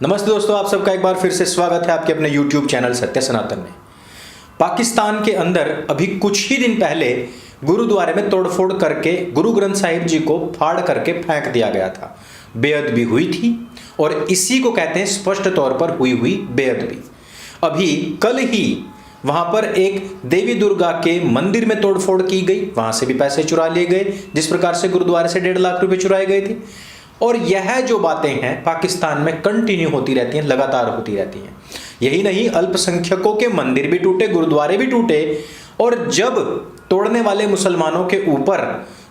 नमस्ते दोस्तों, आप सबका एक बार फिर से स्वागत है आपके अपने YouTube चैनल सत्य सनातन में। पाकिस्तान के अंदर अभी कुछ ही दिन पहले गुरुद्वारे में तोड़फोड़ करके गुरु ग्रंथ साहिब जी को फाड़ करके फेंक दिया गया था। बेअदबी हुई थी और इसी को कहते हैं स्पष्ट तौर पर हुई बेअदबी। अभी कल ही वहां पर एक देवी दुर्गा के मंदिर में तोड़फोड़ की गई, वहां से भी पैसे चुरा लिए गए, जिस प्रकार से गुरुद्वारे से 1.5 लाख रुपए चुराए गए थे। और यह जो बातें हैं पाकिस्तान में कंटिन्यू होती रहती हैं, लगातार होती रहती हैं। यही नहीं, अल्पसंख्यकों के मंदिर भी टूटे, गुरुद्वारे भी टूटे, और जब तोड़ने वाले मुसलमानों के ऊपर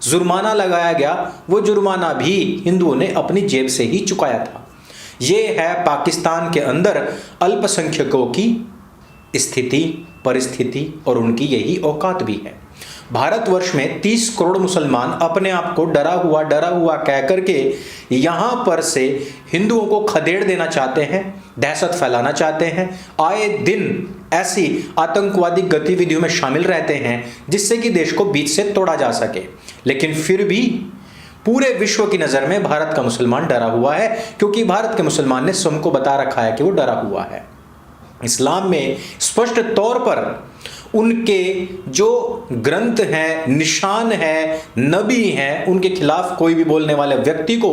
जुर्माना लगाया गया, वो जुर्माना भी हिंदुओं ने अपनी जेब से ही चुकाया था। ये है पाकिस्तान के अंदर अल्पसंख्यकों की स्थिति, परिस्थिति, और उनकी यही औकात भी है। भारतवर्ष में 30 करोड़ मुसलमान अपने आप को डरा हुआ कह करके यहां पर से हिंदुओं को खदेड़ देना चाहते हैं, दहशत फैलाना चाहते हैं, आए दिन ऐसी आतंकवादी गतिविधियों में शामिल रहते हैं जिससे कि देश को बीच से तोड़ा जा सके। लेकिन फिर भी पूरे विश्व की नजर में भारत का मुसलमान डरा हुआ है, क्योंकि भारत के मुसलमान ने स्वयं को बता रखा है कि वो डरा हुआ है। इस्लाम में स्पष्ट तौर पर उनके जो ग्रंथ हैं, निशान हैं, नबी हैं, उनके खिलाफ कोई भी बोलने वाले व्यक्ति को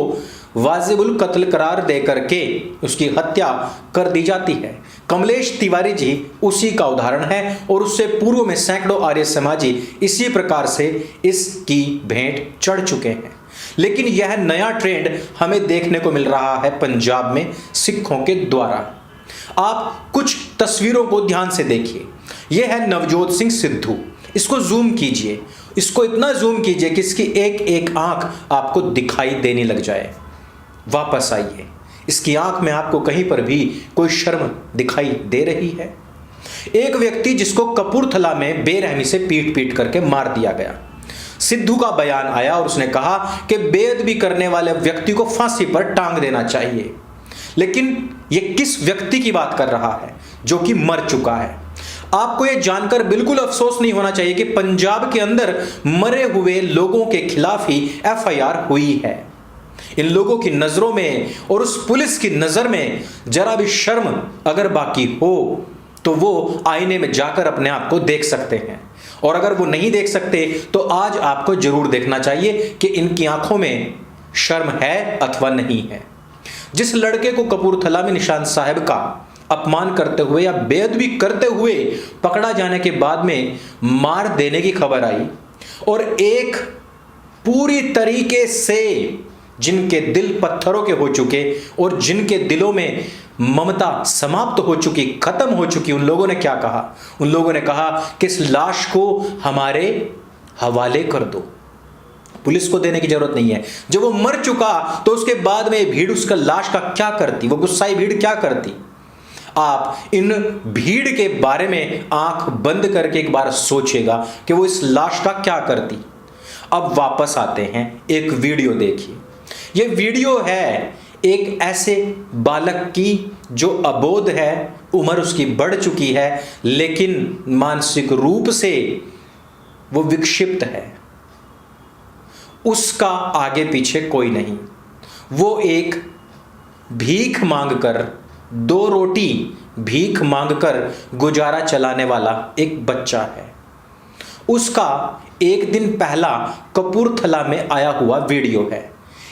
वाजिबुल कत्ल करार दे करके उसकी हत्या कर दी जाती है। कमलेश तिवारी जी उसी का उदाहरण है, और उससे पूर्व में सैकड़ों आर्य समाजी इसी प्रकार से इसकी भेंट चढ़ चुके हैं। लेकिन यह नया ट्रेंड हमें देखने को मिल रहा है पंजाब में सिखों के द्वारा। आप कुछ तस्वीरों को ध्यान से देखिए। यह है नवजोत सिंह सिद्धू। इसको जूम कीजिए, इसको इतना जूम कीजिए कि इसकी एक एक आंख आपको दिखाई देने लग जाए। वापस आइए, इसकी आंख में आपको कहीं पर भी कोई शर्म दिखाई दे रही है? एक व्यक्ति जिसको कपूरथला में बेरहमी से पीट पीट करके मार दिया गया। सिद्धू का बयान आया और उसने कहा कि बेअदबी करने वाले व्यक्ति को फांसी पर टांग देना चाहिए। लेकिन यह किस व्यक्ति की बात कर रहा है जो कि मर चुका है? आपको यह जानकर बिल्कुल अफसोस नहीं होना चाहिए कि पंजाब के अंदर मरे हुए लोगों के खिलाफ ही एफआईआर हुई है। इन लोगों की नजरों में और उस पुलिस की नजर में जरा भी शर्म अगर बाकी हो तो वो आईने में जाकर अपने आप को देख सकते हैं, और अगर वो नहीं देख सकते तो आज आपको जरूर देखना चाहिए कि इनकी आंखों में शर्म है अथवा नहीं है। जिस लड़के को कपूरथला में निशान साहब का अपमान करते हुए या बेअदबी करते हुए पकड़ा जाने के बाद में मार देने की खबर आई, और एक पूरी तरीके से जिनके दिल पत्थरों के हो चुके और जिनके दिलों में ममता समाप्त हो चुकी, खत्म हो चुकी, उन लोगों ने क्या कहा? उन लोगों ने कहा कि इस लाश को हमारे हवाले कर दो, पुलिस को देने की जरूरत नहीं है। जब वो मर चुका तो उसके बाद में भीड़ उसका लाश का क्या करती? वो गुस्साई भीड़ क्या करती? आप इन भीड़ के बारे में आंख बंद करके एक बार सोचिएगा कि वो इस लाश का क्या करती। अब वापस आते हैं, एक वीडियो देखिए। यह वीडियो है एक ऐसे बालक की जो अबोध है, उम्र उसकी बढ़ चुकी है, लेकिन मानसिक रूप से वो विक्षिप्त है। उसका आगे पीछे कोई नहीं। वो एक भीख मांगकर, 2 रोटी भीख मांगकर गुजारा चलाने वाला एक बच्चा है। उसका एक दिन पहला कपूरथला में आया हुआ वीडियो है।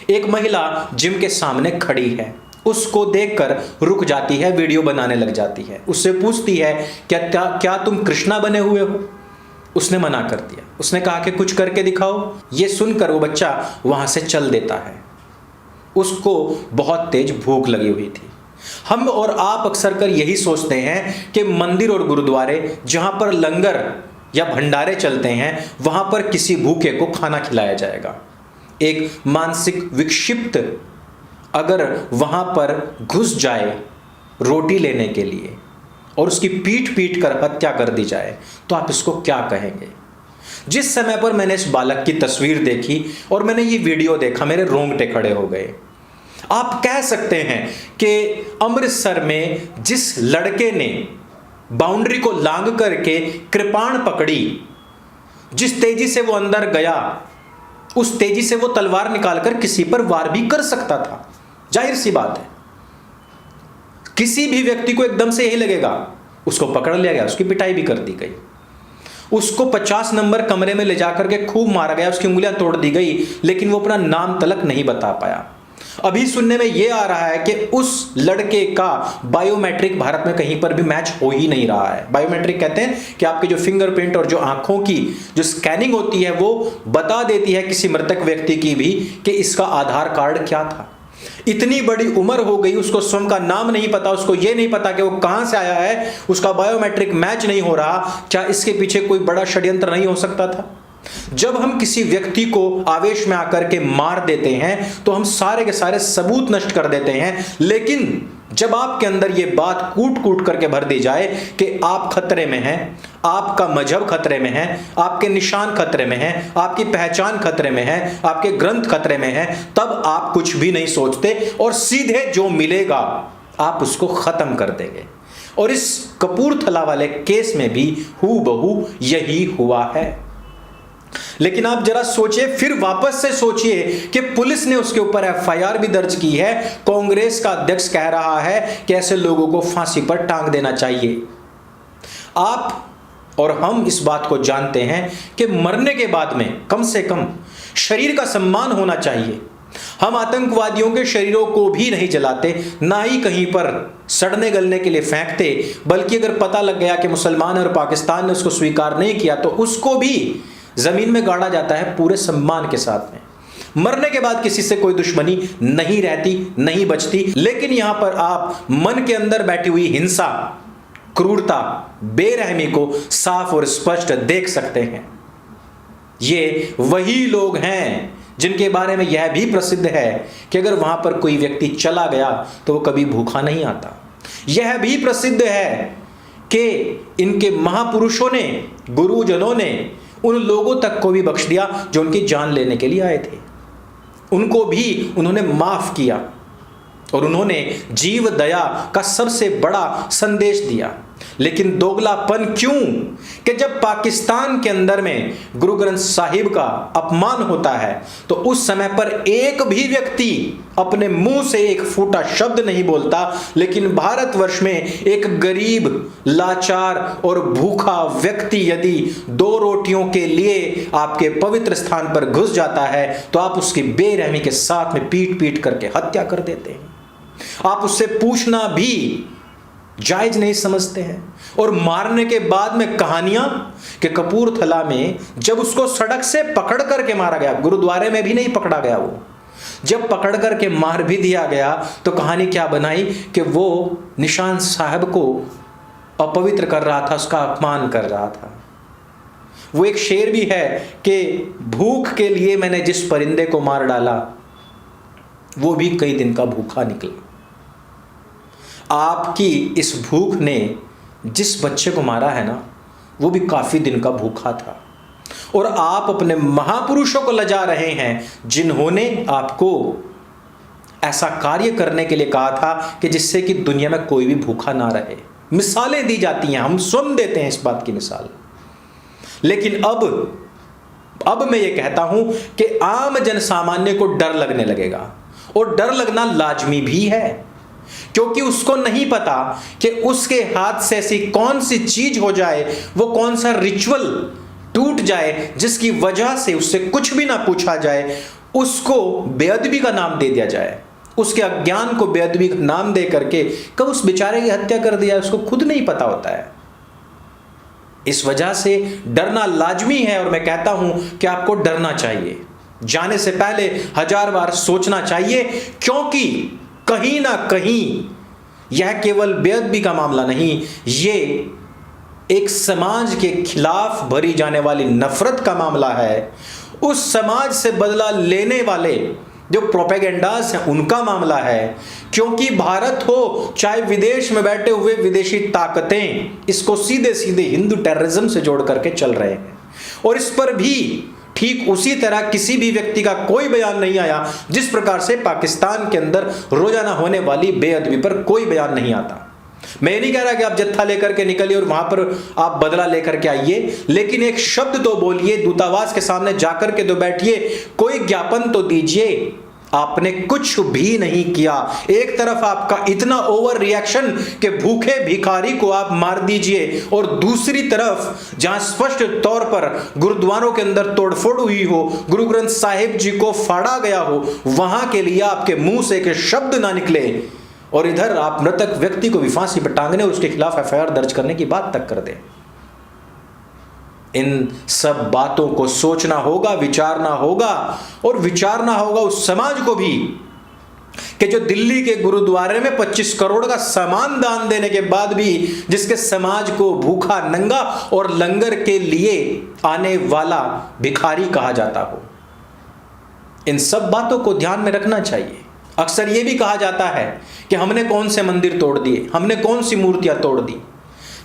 एक महिला जिम के सामने खड़ी है, उसको देखकर रुक जाती है, वीडियो बनाने लग जाती है। उससे पूछती है क्या तुम कृष्णा बने हुए हो? उसने मना कर दिया। उसने कहा कि कुछ करके दिखाओ। यह सुनकर वो बच्चा वहां से चल देता है। उसको बहुत तेज भूख लगी हुई थी। हम और आप अक्सर कर यही सोचते हैं कि मंदिर और गुरुद्वारे जहां पर लंगर या भंडारे चलते हैं वहां पर किसी भूखे को खाना खिलाया जाएगा। एक मानसिक विक्षिप्त अगर वहां पर घुस जाए रोटी लेने के लिए और उसकी पीट पीट कर हत्या कर दी जाए तो आप इसको क्या कहेंगे? जिस समय पर मैंने इस बालक की तस्वीर देखी और मैंने ये वीडियो देखा, मेरे रोंगटे खड़े हो गए। आप कह सकते हैं कि अमृतसर में जिस लड़के ने बाउंड्री को लांग करके कृपाण पकड़ी, जिस तेजी से वो अंदर गया, उस तेजी से वो तलवार निकालकर किसी पर वार भी कर सकता था। जाहिर सी बात है। किसी भी व्यक्ति को एकदम से यही लगेगा, उसको पकड़ लिया गया, उसकी पिटाई भी कर दी गई, उसको 50 नंबर कमरे में ले जाकर के खूब मारा गया, उसकी उंगलियां तोड़ दी गई, लेकिन वो अपना नाम तलक नहीं बता पाया। अभी सुनने में यह आ रहा है कि उस लड़के का बायोमेट्रिक भारत में कहीं पर भी मैच हो ही नहीं रहा है। बायोमेट्रिक कहते हैं कि आपके जो फिंगरप्रिंट और जो आंखों की जो स्कैनिंग होती है वो बता देती है किसी मृतक व्यक्ति की भी कि इसका आधार कार्ड क्या था। इतनी बड़ी उम्र हो गई, उसको स्वयं का नाम नहीं पता, उसको यह नहीं पता कि वो कहां से आया है, उसका बायोमेट्रिक मैच नहीं हो रहा। क्या इसके पीछे कोई बड़ा षड्यंत्र नहीं हो सकता था? जब हम किसी व्यक्ति को आवेश में आकर के मार देते हैं तो हम सारे के सारे सबूत नष्ट कर देते हैं, लेकिन जब आपके अंदर यह बात कूट कूट करके भर दी जाए कि आप खतरे में हैं, आपका मजहब खतरे में है, आपके निशान खतरे में हैं, आपकी पहचान खतरे में है, आपके ग्रंथ खतरे में हैं, तब आप कुछ भी नहीं सोचते और सीधे जो मिलेगा आप उसको खत्म कर देंगे। और इस कपूरथला वाले केस में भी हूबहू यही हुआ है। लेकिन आप जरा सोचिए, फिर वापस से सोचिए कि पुलिस ने उसके ऊपर एफआईआर भी दर्ज की है। कांग्रेस का अध्यक्ष कह रहा है कि ऐसे लोगों को फांसी पर टांग देना चाहिए। आप और हम इस बात को जानते हैं कि मरने के बाद में कम से कम शरीर का सम्मान होना चाहिए। हम आतंकवादियों के शरीरों को भी नहीं जलाते, ना ही कहीं पर सड़ने गलने के लिए फेंकते, बल्कि अगर पता लग गया कि मुसलमान और पाकिस्तान ने उसको स्वीकार नहीं किया तो उसको भी जमीन में गाड़ा जाता है पूरे सम्मान के साथ में। मरने के बाद किसी से कोई दुश्मनी नहीं रहती, नहीं बचती। लेकिन यहां पर आप मन के अंदर बैठी हुई हिंसा, क्रूरता, बेरहमी को साफ और स्पष्ट देख सकते हैं। ये वही लोग हैं जिनके बारे में यह भी प्रसिद्ध है कि अगर वहां पर कोई व्यक्ति चला गया तो वो कभी भूखा नहीं आता। यह भी प्रसिद्ध है कि इनके महापुरुषों ने, गुरुजनों ने उन लोगों तक को भी बख्श दिया जो उनकी जान लेने के लिए आए थे, उनको भी उन्होंने माफ किया और उन्होंने जीव दया का सबसे बड़ा संदेश दिया। लेकिन दोगलापन क्यों कि जब पाकिस्तान के अंदर में गुरु ग्रंथ साहिब का अपमान होता है तो उस समय पर एक भी व्यक्ति अपने मुंह से एक फूटा शब्द नहीं बोलता, लेकिन भारतवर्ष में एक गरीब, लाचार और भूखा व्यक्ति यदि 2 रोटियों के लिए आपके पवित्र स्थान पर घुस जाता है तो आप उसकी बेरहमी के साथ में पीट पीट करके हत्या कर देते हैं। आप उससे पूछना भी जायज नहीं समझते हैं। और मारने के बाद में कहानियां कि कपूरथला में जब उसको सड़क से पकड़ करके मारा गया, गुरुद्वारे में भी नहीं पकड़ा गया, वो जब पकड़ करके मार भी दिया गया तो कहानी क्या बनाई कि वो निशान साहब को अपवित्र कर रहा था, उसका अपमान कर रहा था। वो एक शेर भी है कि भूख के लिए मैंने जिस परिंदे को मार डाला वो भी कई दिन का भूखा निकला। आपकी इस भूख ने जिस बच्चे को मारा है ना वो भी काफी दिन का भूखा था। और आप अपने महापुरुषों को लजा रहे हैं जिन्होंने आपको ऐसा कार्य करने के लिए कहा था कि जिससे कि दुनिया में कोई भी भूखा ना रहे। मिसालें दी जाती हैं, हम स्वयं देते हैं इस बात की मिसाल। लेकिन अब मैं ये कहता हूं कि आम जन सामान्य को डर लगने लगेगा, और डर लगना लाजमी भी है, क्योंकि उसको नहीं पता कि उसके हाथ से ऐसी कौन सी चीज हो जाए, वो कौन सा रिचुअल टूट जाए जिसकी वजह से उससे कुछ भी ना पूछा जाए, उसको बेअदबी का नाम दे दिया जाए, उसके अज्ञान को बेअदबी का नाम दे करके कब उस बेचारे की हत्या कर दिया उसको खुद नहीं पता होता है। इस वजह से डरना लाजमी है, और मैं कहता हूं कि आपको डरना चाहिए। जाने से पहले 1000 बार सोचना चाहिए, क्योंकि कहीं ना कहीं यह केवल बेअदबी का मामला नहीं, ये एक समाज के खिलाफ भरी जाने वाली नफरत का मामला है। उस समाज से बदला लेने वाले जो प्रोपेगेंडास हैं उनका मामला है, क्योंकि भारत हो चाहे विदेश में बैठे हुए विदेशी ताकतें इसको सीधे सीधे हिंदू टेररिज्म से जोड़ करके चल रहे हैं। और इस पर भी ठीक उसी तरह किसी भी व्यक्ति का कोई बयान नहीं आया जिस प्रकार से पाकिस्तान के अंदर रोजाना होने वाली बेअदबी पर कोई बयान नहीं आता। मैं ये नहीं कह रहा कि आप जत्था लेकर के निकलिए और वहां पर आप बदला लेकर के आइए, लेकिन एक शब्द तो बोलिए, दूतावास के सामने जाकर के तो बैठिए, कोई ज्ञापन तो दीजिए आपने कुछ भी नहीं किया। एक तरफ आपका इतना ओवर रिएक्शन कि भूखे भिखारी को आप मार दीजिए, और दूसरी तरफ जहां स्पष्ट तौर पर गुरुद्वारों के अंदर तोड़फोड़ हुई हो, गुरु ग्रंथ साहिब जी को फाड़ा गया हो, वहां के लिए आपके मुंह से एक शब्द ना निकले, और इधर आप मृतक व्यक्ति को भी फांसी पर टांगने और उसके खिलाफ एफआईआर दर्ज करने की बात तक कर दें। इन सब बातों को सोचना होगा, विचारना होगा, और विचारना होगा उस समाज को भी कि जो दिल्ली के गुरुद्वारे में 25 करोड़ का सामान दान देने के बाद भी जिसके समाज को भूखा, नंगा और लंगर के लिए आने वाला भिखारी कहा जाता हो। इन सब बातों को ध्यान में रखना चाहिए। अक्सर यह भी कहा जाता है कि हमने कौन से मंदिर तोड़ दिए, हमने कौन सी मूर्तियां तोड़ दी।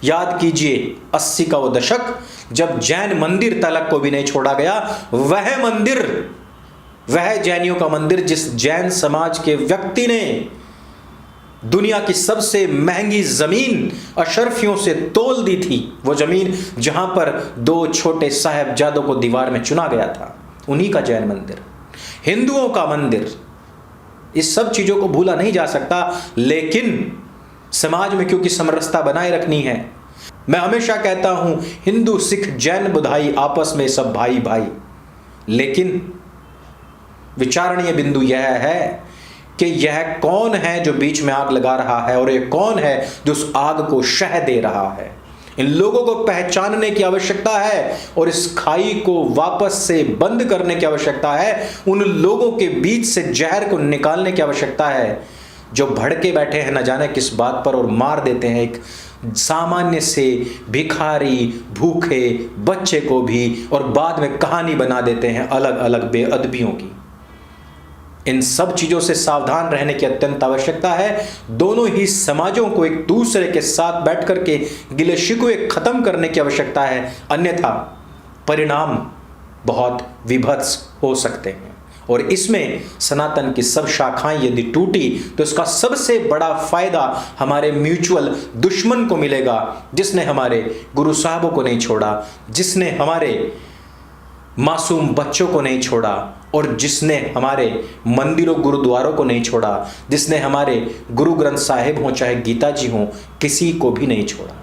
याद कीजिए 80 का वो दशक जब जैन मंदिर तलक को भी नहीं छोड़ा गया, वह मंदिर, वह जैनियों का मंदिर जिस जैन समाज के व्यक्ति ने दुनिया की सबसे महंगी जमीन अशरफियों से तोल दी थी, वो जमीन जहां पर 2 छोटे साहिबजादों को दीवार में चुना गया था, उन्हीं का जैन मंदिर, हिंदुओं का मंदिर। इस सब चीजों को भूला नहीं जा सकता, लेकिन समाज में क्योंकि समरसता बनाए रखनी है, मैं हमेशा कहता हूं हिंदू, सिख, जैन, बुधाई आपस में सब भाई भाई। लेकिन विचारणीय बिंदु यह है कि यह कौन है जो बीच में आग लगा रहा है, और यह कौन है जो उस आग को शह दे रहा है। इन लोगों को पहचानने की आवश्यकता है, और इस खाई को वापस से बंद करने की आवश्यकता है। उन लोगों के बीच से जहर को निकालने की आवश्यकता है जो भड़के बैठे हैं न जाने किस बात पर, और मार देते हैं एक सामान्य से भिखारी भूखे बच्चे को भी, और बाद में कहानी बना देते हैं अलग अलग बेअदबियों की। इन सब चीजों से सावधान रहने की अत्यंत आवश्यकता है। दोनों ही समाजों को एक दूसरे के साथ बैठ करके गिले शिकवे खत्म करने की आवश्यकता है, अन्यथा परिणाम बहुत विभत्स हो सकते हैं। और इसमें सनातन की सब शाखाएं यदि टूटी तो इसका सबसे बड़ा फायदा हमारे म्यूचुअल दुश्मन को मिलेगा, जिसने हमारे गुरु साहबों को नहीं छोड़ा, जिसने हमारे मासूम बच्चों को नहीं छोड़ा, और जिसने हमारे मंदिरों गुरुद्वारों को नहीं छोड़ा, जिसने हमारे गुरु ग्रंथ साहिब हो चाहे गीता जी हो, किसी को भी नहीं छोड़ा।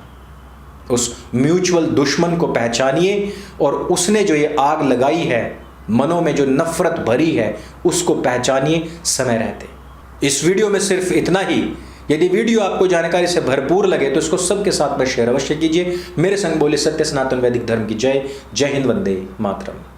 उस म्यूचुअल दुश्मन को पहचानिए, और उसने जो ये आग लगाई है, मनों में जो नफरत भरी है, उसको पहचानिए समय रहते। इस वीडियो में सिर्फ इतना ही। यदि वीडियो आपको जानकारी से भरपूर लगे तो इसको सबके साथ में शेयर अवश्य कीजिए। मेरे संग बोले सत्य सनातन वैदिक धर्म की जय। जय हिंद, वंदे मातरम।